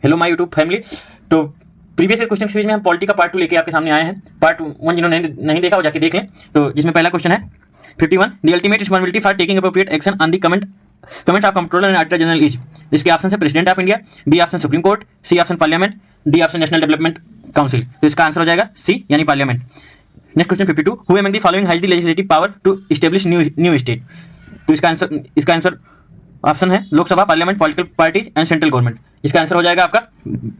Hello my YouTube family. तो previous question series में हम पॉलिटी का पार्ट 2 लेके आपके सामने आए हैं। पार्ट 1 जिन्होंने नहीं देखा वो जाके देख लें। तो जिसमें पहला क्वेश्चन है 51, the ultimate responsibility for taking appropriate action on the comments of controller and auditor general is. इसके ऑप्शन है president of India, B option supreme court, C option parliament, D option national development council. तो इसका answer हो जाएगा C यानी parliament. Next question 52, who among the following has the legislative power to establish new state. तो इसका answer option है Lok Sabha, parliament, political parties and central government. इसका answer हो जाएगा आपका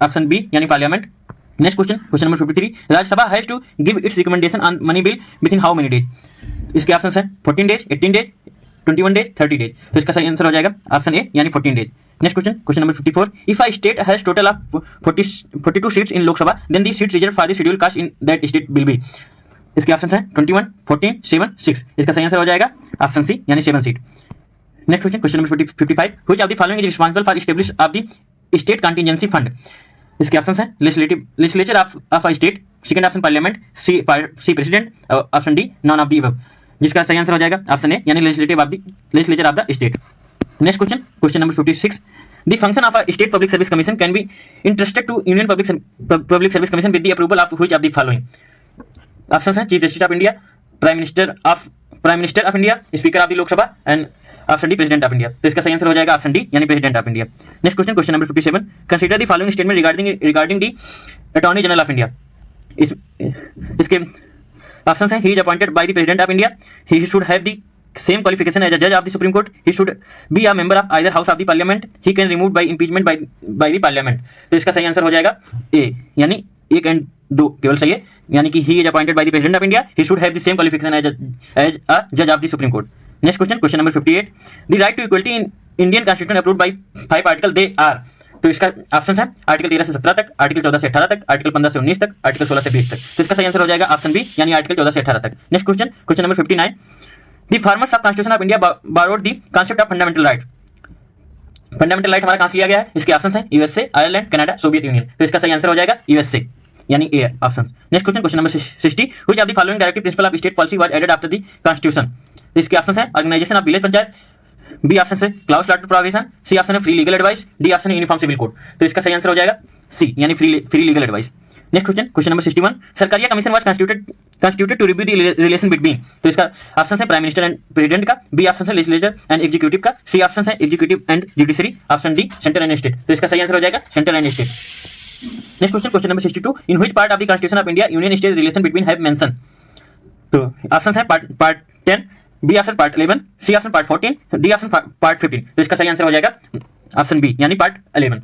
ऑप्शन बी यानी parliament. Next question number 53, Rajya Sabha has to give its recommendation on money bill within how many days. इसके option है 14 डेज, 18 डेज, 21 डेज, 30 डेज। तो इसका सही आंसर हो जाएगा ऑप्शन ए यानी 14 days. Next question number 54, if a state has total of 42 seats in Lok Sabha then the seat reserve for the schedule caste in that state will be. इसके option है 21, 14, 7, 6। इसका सही आंसर हो जाएगा ऑप्शन सी यानी 7 seat. Next question number 55, which of the following is responsible for establish of the state contingency fund. इसके option है legislature of a state, second option parliament, C president, option D none of the above. जिसका सही answer हो जाएगा option A यानी legislature of the state. Next question number 56, the function of a state public service commission can be interested to union public service commission with the approval of which of the following. Option है chief justice of India, prime minister of India, speaker of the Lok Sabha and option D president of India. तो इसका सही answer हो जाएगा option D यानी president of India. Next question number 57, consider the following statement regarding the attorney general of India. इसके option है he is appointed by the president of India, he should have the same qualification as a जज of the supreme court, he should be a member of either house of the parliament, he can remove by impeachment by the parliament. तो इसका सही answer हो जाएगा ए यानी 1 and 2 केवल सही है, यानी कि he is appointed by the president of India, he should have the same qualification as a जज of the supreme court. Next question number 58, the right to equality in Indian constitution approved by 5 article they are. तो इसका option है article 13 से 17 तक, article 14 से 18 तक, article 15 से 19 तक, आर्टिकल 16 से 20 तक। तो इसका सही आंसर हो जाएगा ऑप्शन बी यानी आर्टिकल 14 से 18 तक। Next question number 59, the farmers of constitution of India borrowed the concept of fundamental right. Fundamental right हमारा कहां से लिया गया है? इसके ऑप्शन है USA, Ireland, Canada, Soviet union. तो इसका सही आंसर हो जाएगा यूएसए यानी A option. Next question number 60, which of the following directive principle of state policy was added after the constitution. इसके ऑप्शन है organisation of village panchayat, B option है clause slaughter provision, C option है free legal advice, D option है uniform civil code. तो इसका सही answer हो जाएगा सी यानी free legal advice. Next question number 61, Sarkaria commission was constituted to review the relation between. तो इसका ऑप्शन है प्राइम मिनिस्टर एंड प्रेसिडेंट का, बी ऑप्शन है लेजिस्लेचर एंड एग्जीक्यूटिव का, सी ऑप्शन है executive and judiciary, option D central and state. तो इसका सही आंसर हो जाएगा central and state. Next question number 62, in which part of the constitution of India union state relation between have mention. तो option है part 10, B option part 11, C option part 14, D option part 15। तो इसका सही answer हो जाएगा option B यानी part 11।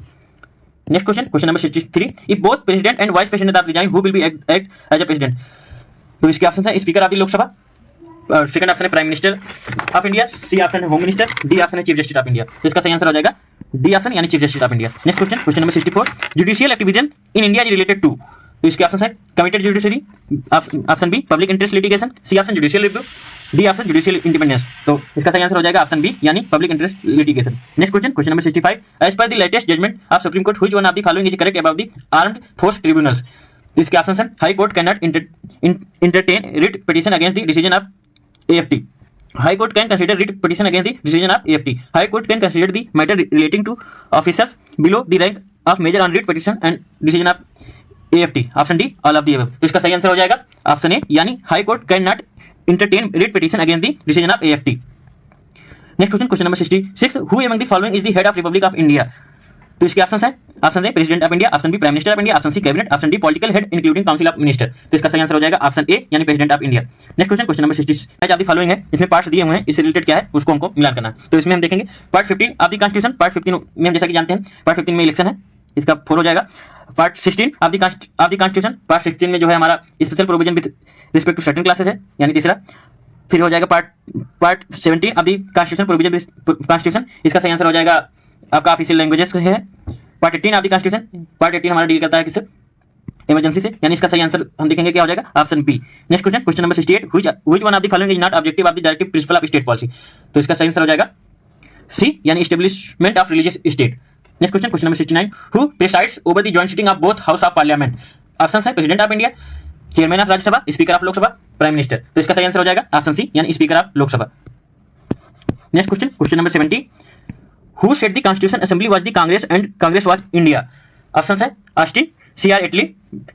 Next question number 63, if both president and vice president of resign who will B act as a president. तो इसके option है speaker of the Lok Sabha, second option है prime minister of India, C option है home minister, D option है chief justice of India. तो इसका सही answer हो जाएगा डी ऑप्शन यानी chief justice of India. Next question number 64, judicial activism in India is related to. तो इसके ऑप्शन है committed judiciary, option B public interest litigation, C option judicial review, D option judicial independence. तो इसका सही answer हो जाएगा option B यानी public interest litigation. Next question number 65, as per the latest judgment of supreme court which one of the following is correct about the armed force tribunals. इसके option है high court can not entertain writ petition against the decision of AFT. High Court can consider writ petition against the decision of AFT. High Court can consider the matter relating to officers below the rank of major on writ petition and decision of AFT. Option D, all of the above. तो इसका सही answer हो जाएगा option A यानी High Court can not entertain writ petition against the decision of AFT. Next question number 66. Who among the following is the head of Republic of India? तो इसके option है option A president of India, option B prime minister of India, option C cabinet, option D political head including council of minister. तो इसका सही answer हो जाएगा option A यानी president of India. Next question number 60, आज आपकी following है, इसमें पार्ट्स दिए हुए हैं, इससे रिलेटेड क्या है उसको हमको मिलान करना है। तो इसमें हम देखेंगे part 15 of the constitution. Part 15 में हम जैसा कि जानते हैं पार्ट 15 में इलेक्शन है, इसका 4 हो जाएगा। Part 16 of the constitution, part 16 में जो है हमारा special provision with respect to certain classes है यानी तीसरा। फिर हो जाएगा part 17 of the constitution provision constitution, इसका सही आंसर हो जाएगा आपका ऑफिशियल लैंग्वेजेस है। Part 18 of the constitution, part 18 हमारा डील करता है किससे? इमरजेंसी से, यानी इसका सही आंसर हम देखेंगे क्या हो जाएगा option B. Next question number 68, which one of the following is not objective of the directive principle of state policy. तो इसका सही आंसर हो जाएगा सी यानी establishment of religious state. Next question number 69, who presides over the joint sitting of both house of parliament. Option है president of India, chairman of Rajya Sabha, speaker of Lok Sabha, prime minister. तो इसका सही आंसर हो जाएगा option C यानी speaker of Lok Sabha. Next question number 70, who said the constitution assembly was the congress and congress was India. Option है Austin, CR Attlee,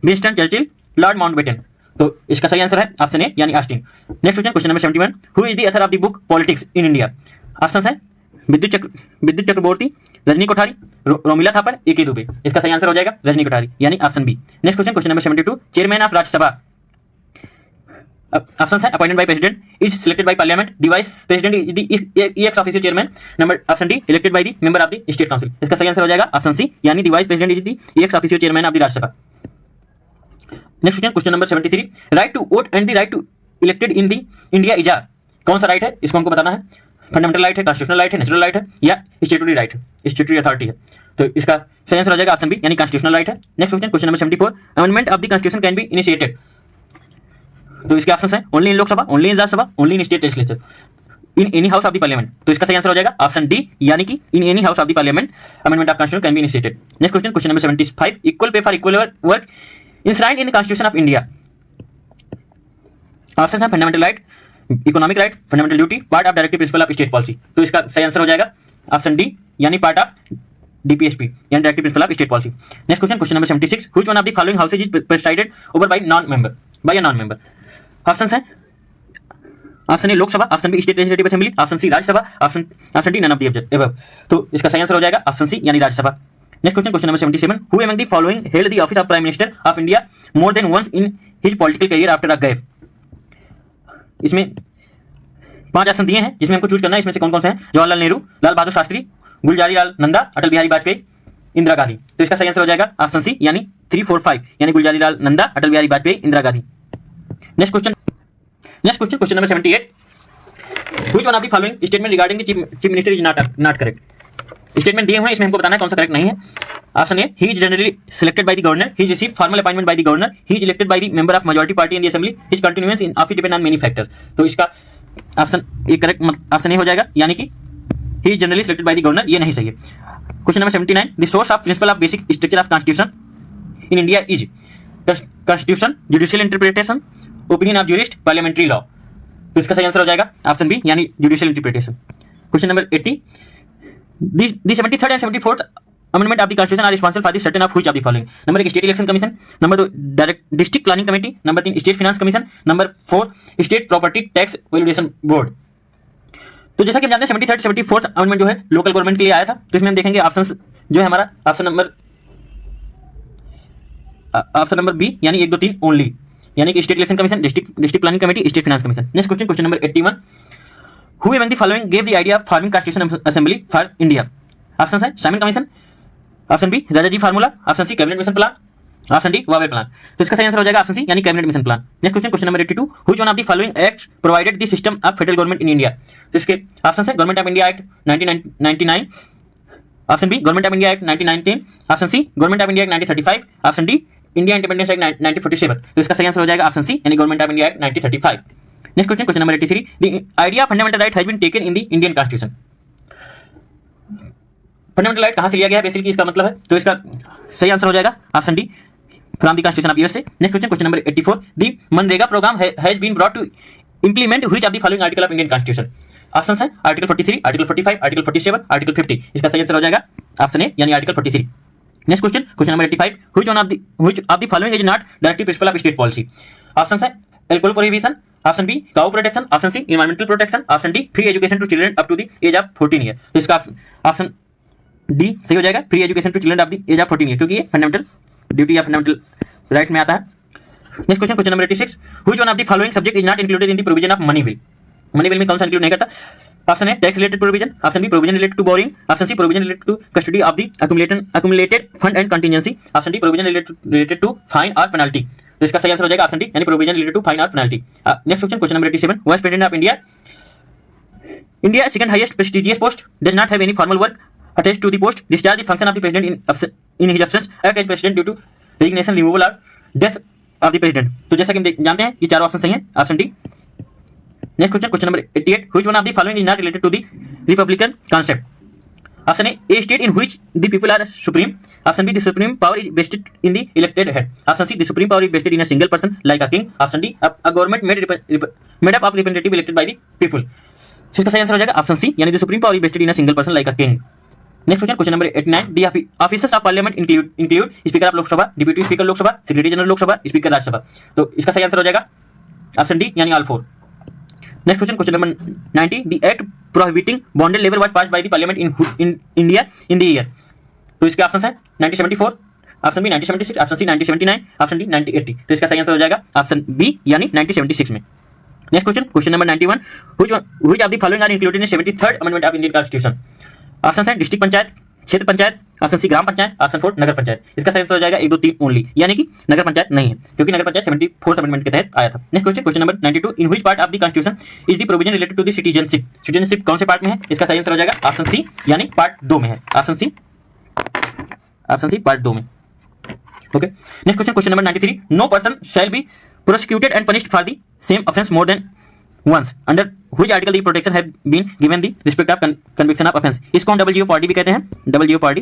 Winston Churchill, Lord Mountbatten. तो इसका सही आंसर है ऑप्शन ए यानी Austin. Next question number 71, who is the author of the book politics in India? Option है विद्युत चक्रवर्ती, रजनी कोठारी, रोमिला थापर, ए के दुबे। इसका सही आंसर हो जाएगा रजनी कोठारी यानी option B. Next question number 72, chairman of Rajya Sabha. Option है appointed by president, is selected by parliament, the vice president is the ex official chairman, number option D elected by the member of the state council. इसका सही answer हो जाएगा option C यानी the vice president is the ex official chairman of the Rajya Sabha. Next question number 73, right to vote and the right to elected in the India is are. कौन सा right है इसको हमको बताना है। फंडामेंटल राइट है, constitutional right है, natural right है या स्टैट्यूटरी राइट है, स्टैट्यूटरी अथॉरिटी है। तो इसका सही आंसर हो जाएगा ऑप्शन बी यानी कॉन्स्टिट्यूशनल राइट है। Next question number 74, amendment of the constitution can be initiated. तो इसके ऑप्शन है only in Lok Sabha, only in Rajya Sabha, only in state legislature, in any house of the parliament. तो इसका सही आंसर हो जाएगा ऑप्शन डी यानी कि in any house of the parliament amendment of constitution can be initiated. Next question number 75, equal pay for equal work enshrined in the constitution of India. Option है fundamental right, economic right, fundamental duty, part of directive principle of state policy. तो इसका सही answer हो जाएगा option D यानी part of DPSP यानी directive principle of state policy. Next question number 76, which one of the following houses is presided over by non member, by a non member. Option है option A Lok Sabha, option B state legislative assembly, option C Rajya Sabha, option D none of the above. तो इसका सही answer हो जाएगा option C यानी Rajya Sabha. Next question number 77, who among the following held the office of prime minister of India more than once in his political career after a gap. इसमें 5 option दिए हैं जिसमें हमको चूज करना है, इसमें से कौन कौन से हैं। जवाहरलाल नेहरू, लाल बहादुर शास्त्री, गुलजारी लाल नंदा, अटल बिहारी वाजपेयी, इंदिरा गांधी। तो इसका सही आंसर हो जाएगा ऑप्शन सी यानी 3, 4, 5 यानी Gulzari Lal Nanda, Atal Bihari Vajpayee, Indira Gandhi. Next question number 78, which one of the following statement regarding the chief minister is not correct. Statement दिए हुए हैं, इसमें हमको बताना है कौन सा करेक्ट नहीं है। Option A, he is generally selected by the governor, he is receive formal appointment by the governor, he is elected by the member of majority party in the assembly, his continuance in office depend on many factors. तो इसका option A correct option A हो जाएगा यानी कि he is generally selected by the governor, ये नहीं सही है। Question number 79, the source of principle of basic structure of constitution in India is constitution, judicial interpretation, opinion of jurist, parliamentary law. तो इसका सही आंसर हो जाएगा ऑप्शन बी यानी judicial interpretation. Question number 80, the 73rd and 74th amendment of the constitution are responsible for the certain of which of the following। Number 1 state election commission, number 2 direct district planning committee, number 3 state finance commission, number 4 state property tax valuation board. तो जैसा कि हम जानते हैं 73rd 74th amendment जो है local government के लिए आया था। तो इसमें हम देखेंगे ऑप्शंस जो है हमारा ऑप्शन नंबर बी यानी 1, 2, 3 ओनली यानी कि state election commission, district planning committee, state finance commission. Next question number 81, who among the following gave the idea of forming constitution assembly for India? Option है Simon commission, option B Rajaji formula, option C cabinet mission plan, option D Wavell plan. तो इसका सही answer हो जाएगा option C यानी cabinet mission plan. Next question number 82, which one of the following acts provided the system of federal government in India. तो इसके option है government of India act 1999, option B government of India act 1919, option C government of India act 1935, option D India independence act 1947। तो इसका सही answer हो जाएगा option C यानी government of India act 1935। Next question number 83, the idea of fundamental right has been taken in the Indian constitution. Fundamental right कहां से लिया गया है बेसिकली इसका मतलब है। तो इसका सही आंसर हो जाएगा option D from the constitution of USA. Next question number 84, the MNREGA program has been brought to implement which of the following article of Indian constitution. Option है आर्टिकल 43, आर्टिकल 45, आर्टिकल 47, आर्टिकल 50। इसका सही answer हो जाएगा option A यानी article 43। Next question number 85, which of the following is not directive principle of state policy. Option है alcohol prohibition, option B cow protection, option C environmental protection, option D free education to children up to the age of 14 year. तो इसका option D सही हो जाएगा free education to children up the age of 14 year, क्योंकि ये fundamental duty या fundamental right में आता है। Next question number 86, which one of the following subject is not included in the provision of money bill. Money bill में कौन सा include नहीं करता। ऑप्शन है tax related provision, option B provision related to borrowing, option C provision related to custody of the accumulated fund and contingency, option D provision related to fine और penalty. तो इसका सही आंसर हो जाएगा option D यानी provision related to fine और penalty. Next question number 87, vice president of India second highest prestigious post, does not have any formal work attached to the post, discharge the function of the president in his absence, act as president due to resignation, removal or death of the president। तो जैसा कि हम जानते हैं ये चारों option सही हैं, option D. Next question number 88, which one of the following is not related to the republican concept. Option A state in which the people are supreme, option B the supreme power is vested in the elected head, option C the supreme power is vested in a single person like a king, option D a government made up of representative elected by the people. इसका सही answer हो जाएगा option C यानी the supreme power is vested in a single person like a king. Next question number 89, the officers of parliament include speaker of Lok Sabha, deputy speaker Lok Sabha, secretary general Lok Sabha, speaker Rajya Sabha. तो इसका सही answer हो जाएगा option D यानी all four. Next question number 90, the act prohibiting bonded labour was passed by the parliament in India in the year. तो इसके option है 1974, option B 1976, option C 1979, option D 1980। तो इसका सही आंसर हो जाएगा ऑप्शन बी यानी 1976 में। Next question number 91, which of the following are included in 73rd amendment of Indian constitution. Option है district panchayat, kshetra panchayat, option C gram panchayat, option 4 nagar panchayat. इसका सही आंसर हो जाएगा 1 2 3 ओनली, यानी कि नगर पंचायत नहीं है, क्योंकि नगर पंचायत 74th अमेंडमेंट के तहत आया था। Next question number 92, in which part of the constitution is the provision related to the citizenship. Citizenship कौन से पार्ट में है? इसका सही आंसर हो जाएगा ऑप्शन सी यानी पार्ट 2 में है, ऑप्शन सी पार्ट 2 में। Okay, next question number 93, no person shall be prosecuted and punished for the same offence more than once under which article the protection have been given the respect of conviction of offense। इसको हम double जीओ भी कहते हैं, double जीओ party.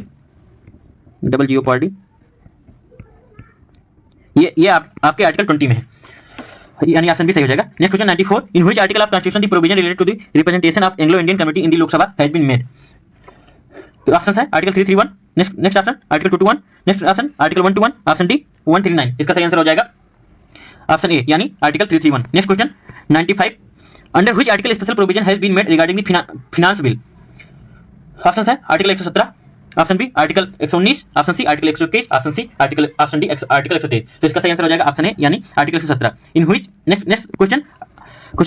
ये आपके article 20 में है, यानी ऑप्शन भी सही हो जाएगा। Next question 94, in which article of constitution the provision related to the representation of Anglo Indian community in the Lok Sabha has been made. तो ऑप्शन है article 331, next option article 221, next option article 121, option D 139। इसका सही answer हो जाएगा option A यानी article 331। Next question 95, under which article special provision has been made regarding the finance bill. Option है article 117, option B article 119, option C article 121, option D article 123। तो इसका सही answer हो जाएगा ऑप्शन ए यानी article 117। In which next question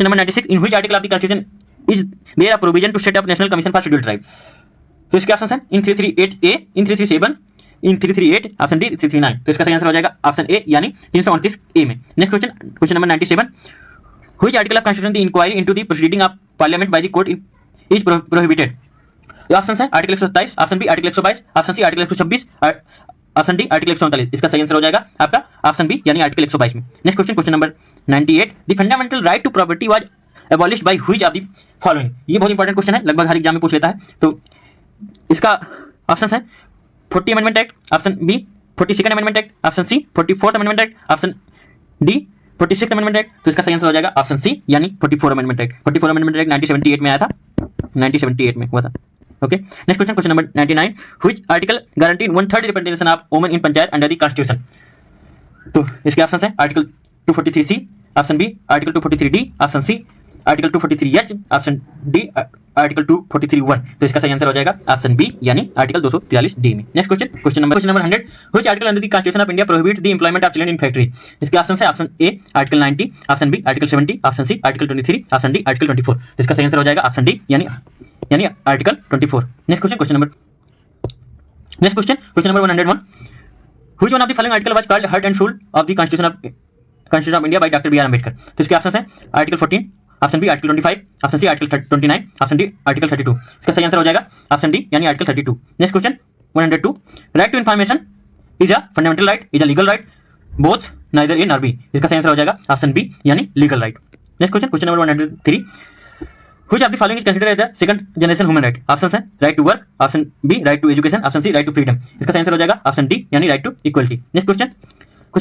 number 96, in which article of the constitution is there a provision to set up national commission for scheduled tribe. तो इसके option है इन 338 ए, इन 337, इन 338, option D 339। तो इसका सही आंसर हो जाएगा ऑप्शन ए यानी 329 ए में। Next question number 97, which article of constitution the inquiry into the proceeding of parliament by the court is prohibited. Option है article 127, option B article 122, option C article 126, option D article 139। इसका सही answer हो जाएगा आपका option B यानी article 122 में। Next question number 98, the fundamental right to property was abolished by which of the following. ये बहुत इंपॉर्टेंट क्वेश्चन है, लगभग हर एग्जाम में पूछ लेता है। तो इसका ऑप्शन है 40 amendment act, option B 42nd amendment act, option C 44th amendment act, option D 46th amendment act. तो इसका सही आंसर हो जाएगा ऑप्शन सी यानी 44 अमेंडमेंट एक्ट। 44 अमेंडमेंट एक्ट 1978 में आया था, 1978 में हुआ था। Okay, next question number 99, which article guaranteed 1/3 representation of women in panchayat under the constitution. तो इसके ऑप्शन है article 243C, option B article 243D, option C article 243H, option D article 243(1). तो इसका सही आंसर हो जाएगा ऑप्शन बी यानी article 243D में। Next question number 100, which article under the constitution of India prohibits the employment of children in factory. इसके option है option A article 90, option B article 70, option C article 23, option D article 24। तो इसका सही answer हो जाएगा option D यानी article 24। Next question number 101, which one of the following article was called heart and soul of the constitution of India by doctor B R Ambedkar. तो इसके option है article 14, option B article 25, option C article 29, option D article 32। इसका सही answer हो जाएगा option D यानी article 32। Next question 102, right to information is a fundamental right, is a legal right, both neither A nor B. इसका सही answer हो जाएगा option B यानी legal right. Next question number 103, which of the following is considered as the second generation human right. Option है right to work, option B right to education, option C right to freedom. इसका सही answer हो जाएगा option D यानी right to equality. Next question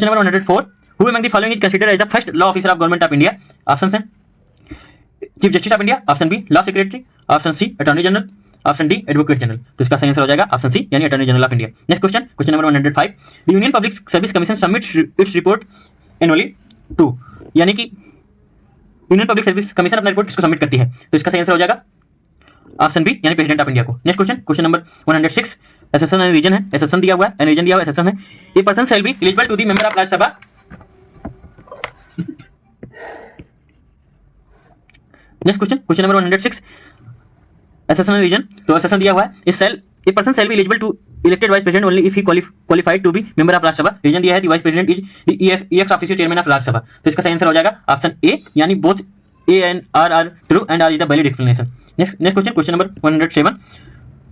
number 104, who among the following is considered as the first law officer of government of India. Option है chief justice of India, option B law secretary, option C attorney general, option D advocate general. तो इसका सही answer हो जाएगा option C यानी attorney general of India. Next question number 105, the union public service commission submits its report annually to, यानी कि union public service commission अपना report किसको सबमिट करती है। तो इसका सही आंसर हो जाएगा ऑप्शन बी यानी प्रेसिडेंट ऑफ इंडिया को। Next question number 106, assertion and reason है, एसेशन दिया हुआ है, एंड रीजन दिया हुआ है, एसेशन है। A person shall be eligible to the member of Rajya Sabha. Next question number 106, assertion and reason. तो एसेशन दिया हुआ है, a person shall be eligible to elected vice president only if he qualified to be member of Rajya Sabha. Reason दिया है the vice president is the ex official chairman of Rajya Sabha. तो इसका सही answer हो जाएगा ऑप्शन ए यानी both A and are are true and R is the valid explanation. Next question number 107,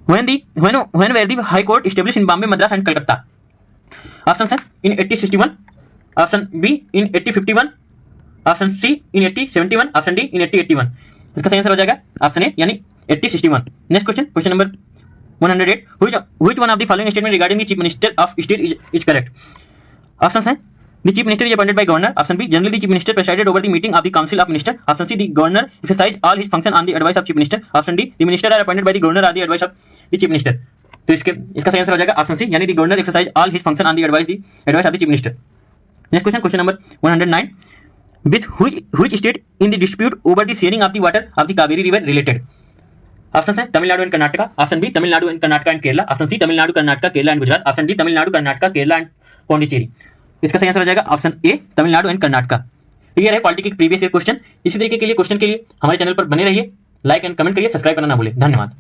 when were the high court established in Bombay, Madras and Calcutta। Option है in 1861, option B in 1851, option C in 1871, option D in 1881। इसका सही answer हो जाएगा option A यानी 1861। Next question number 108, which one of the following statement regarding the chief minister of state is correct। Option है the chief minister is appointed by governor, option B generally the chief minister presided over the meeting of the council of minister, option C the governor exercised all his function on the advice of chief minister, option D the minister are appointed by the governor or the advice of the chief minister। तो इसका सही answer हो जाएगा option C, यानी the governor exercise all his function on the advice of the chief minister. Next question number 109, with which state in the dispute over the sharing of the water of the Kaveri river related? Option है Tamil Nadu and Karnataka, option B Tamil Nadu and Karnataka and Kerala, option C Tamil Nadu Karnataka Kerala and Gujarat, option D Tamil Nadu Karnataka Kerala and Pondicherry. इसका सही answer हो जाएगा option A, Tamil Nadu and Karnataka. Clear है polity के previous year question. इसी तरीके के लिए क्वेश्चन के लिए हमारे चैनल पर बने रहिए, लाइक एंड कमेंट करिए, सब्सक्राइब करना ना भूलें। धन्यवाद।